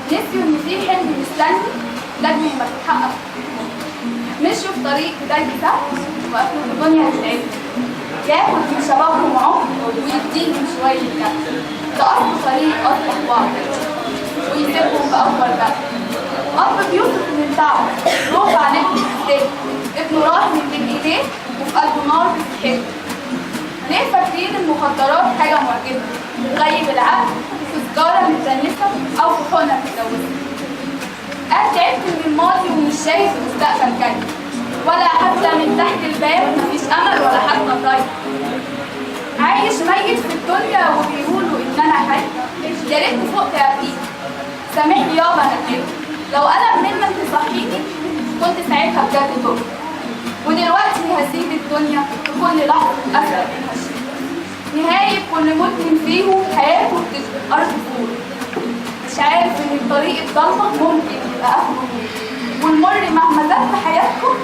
نسيوا ان في حلم مستني لاجل ما تتحقق. مشوا في طريق بداية سهل وقفلوا الدنيا للعلم، ياخد من شبابهم عمر ويديهم شوية جهل. ده أصل طريق أصلح بعض ويسيبهم بأكبر جهل. أب بيوسف من تعب روح عليه بالسجن، ابنه راح من بين إيديه وفي قلبه نار بتتحب. ليه فاكرين المخدرات حاجة معجزة تغيب العقل في سجارة متدنسة أو في حقنة متجوزة؟ قد تعبت من الماضي ومش شايف المستقبل جاي، ولا حتى من تحت الباب مفيش أمل ولا حتى طيب. عايش ميت في الدنيا وبيقولوا إن أنا حي، يا ريت فقت يا أبيك سامحني يابا أنا كده. لو أنا منك تصحيني كنت ساعتها بجد تقف، ودلوقتي هسيب الدنيا في كل لحظة أسرع منها شيء. نهاية كل مدمن فيهم حياته بتبقى أرض فول، مش عارف إن الطريق الضلمة ممكن يبقى أهله، والمر مهما زاد في حياتكم